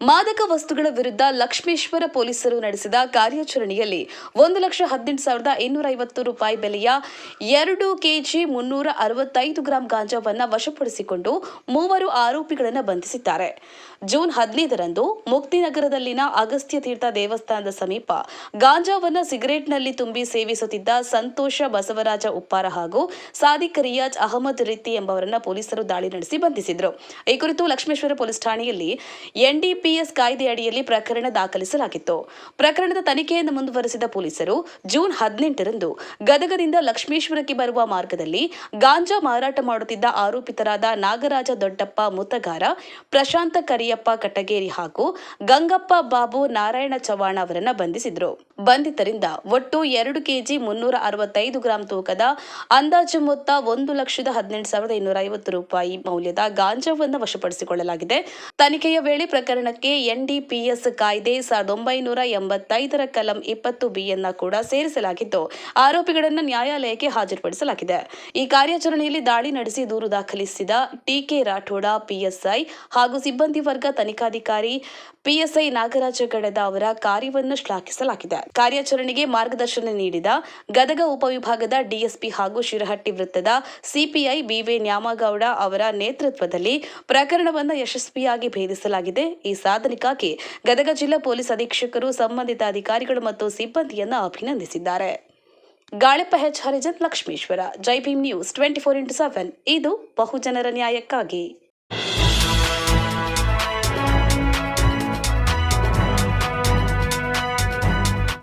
ಮಾದಕ ವಸ್ತುಗಳ ವಿರುದ್ಧ ಲಕ್ಷ್ಮೇಶ್ವರ ಪೊಲೀಸರು ನಡೆಸಿದ ಕಾರ್ಯಾಚರಣೆಯಲ್ಲಿ 1,18,250 ರೂಪಾಯಿ ಬೆಲೆಯ 2 ಕೆಜಿ 365 ಗ್ರಾಂ ಗಾಂಜಾವನ್ನು ವಶಪಡಿಸಿಕೊಂಡು ಮೂವರು ಆರೋಪಿಗಳನ್ನು ಬಂಧಿಸಿದ್ದಾರೆ. ಜೂನ್ 15ರಂದು ಮುಕ್ತಿನಗರದಲ್ಲಿನ ಅಗಸ್ತ್ಯ ತೀರ್ಥ ದೇವಸ್ಥಾನದ ಸಮೀಪ ಗಾಂಜಾವನ್ನು ಸಿಗರೆಟ್ನಲ್ಲಿ ತುಂಬಿ ಸೇವಿಸುತ್ತಿದ್ದ ಸಂತೋಷ ಬಸವರಾಜ ಉಪ್ಪಾರ ಹಾಗೂ ಸಾದಿಕ್ ರಿಯಾಜ್ ಅಹಮದ್ ರಿತ್ತಿ ಎಂಬವರನ್ನ ಪೊಲೀಸರು ದಾಳಿ ನಡೆಸಿ ಬಂಧಿಸಿದರು. ಈ ಕುರಿತು ಲಕ್ಷ್ಮೇಶ್ವರ ಪೊಲೀಸ್ ಠಾಣೆಯಲ್ಲಿ ಎನ್ಡಿಪಿಎಸ್ ಕಾಯ್ದೆ ಅಡಿಯಲ್ಲಿ ಪ್ರಕರಣ ದಾಖಲಿಸಲಾಗಿತ್ತು. ಪ್ರಕರಣದ ತನಿಖೆಯನ್ನು ಮುಂದುವರೆಸಿದ ಪೊಲೀಸರು ಜೂನ್ 18ರಂದು ಗದಗದಿಂದ ಲಕ್ಷ್ಮೇಶ್ವರಕ್ಕೆ ಬರುವ ಮಾರ್ಗದಲ್ಲಿ ಗಾಂಜಾ ಮಾರಾಟ ಮಾಡುತ್ತಿದ್ದ ಆರೋಪಿತರಾದ ನಾಗರಾಜ ದೊಡ್ಡಪ್ಪ ಮುತ್ತಗಾರ, ಪ್ರಶಾಂತ ಕರಿಯಪ್ಪ ಕಟಗೇರಿ ಹಾಗೂ ಗಂಗಪ್ಪ ಬಾಬು ನಾರಾಯಣ ಚವಾಣ ಅವರನ್ನು ಬಂಧಿಸಿದರು. ಬಂಧಿತರಿಂದ ಒಟ್ಟು 2 ಕೆಜಿ 365 ಗ್ರಾಂ ತೂಕದ ಅಂದಾಜು ಮೊತ್ತ 1,18,250 ರೂಪಾಯಿ ಮೌಲ್ಯದ ಗಾಂಜಾವನ್ನು ವಶಪಡಿಸಿಕೊಳ್ಳಲಾಗಿದೆ. ತನಿಖೆಯ ವೇಳೆ ಪ್ರಕರಣಕ್ಕೆ ಎನ್ಡಿಪಿಎಸ್ ಕಾಯ್ದೆ 1985ರ ಕಲಂ 20ಬಿಯನ್ನು ಕೂಡ ಸೇರಿಸಲಾಗಿದ್ದು, ಆರೋಪಿಗಳನ್ನು ನ್ಯಾಯಾಲಯಕ್ಕೆ ಹಾಜರುಪಡಿಸಲಾಗಿದೆ. ಈ ಕಾರ್ಯಾಚರಣೆಯಲ್ಲಿ ದಾಳಿ ನಡೆಸಿ ದೂರು ದಾಖಲಿಸಿದ ಟಿಕೆ ರಾಠೋಡ ಪಿಎಸ್ಐ ಹಾಗೂ ಸಿಬ್ಬಂದಿ ವರ್ಗ ತನಿಖಾಧಿಕಾರಿ ಪಿಎಸ್ಐ ನಾಗರಾಜ ಗಡದ ಅವರ ಕಾರ್ಯವನ್ನು ಶ್ಲಾಘಿಸಲಾಗಿದೆ. ಕಾರ್ಯಾಚರಣೆಗೆ ಮಾರ್ಗದರ್ಶನ ನೀಡಿದ ಗದಗ ಉಪವಿಭಾಗದ ಡಿಎಸ್ಪಿ ಹಾಗೂ ಶಿರಹಟ್ಟಿ ವೃತ್ತದ ಸಿಪಿಐ ಬಿವಿ ನ್ಯಾಮಗೌಡ ಅವರ ನೇತೃತ್ವದಲ್ಲಿ ಪ್ರಕರಣವನ್ನು ಯಶಸ್ವಿಯಾಗಿ ಭೇದಿಸಲಾಗಿದೆ. ಈ ಸಾಧನೆಗಾಗಿ ಗದಗ ಜಿಲ್ಲಾ ಪೊಲೀಸ್ ಅಧೀಕ್ಷಕರು, ಸಂಬಂಧಿತ ಅಧಿಕಾರಿಗಳು ಮತ್ತು ಸಿಬ್ಬಂದಿಯನ್ನು ಅಭಿನಂದಿಸಿದ್ದಾರೆ. ಗಾಳೆಪ್ಪ ಎಚ್ ಹರಿಜನ್, ಲಕ್ಷ್ಮೇಶ್ವರ. ಜೈ ಭೀಮ್ ನ್ಯೂಸ್ 24x7 ಇದು ಬಹುಜನರ ನ್ಯಾಯಕ್ಕಾಗಿ.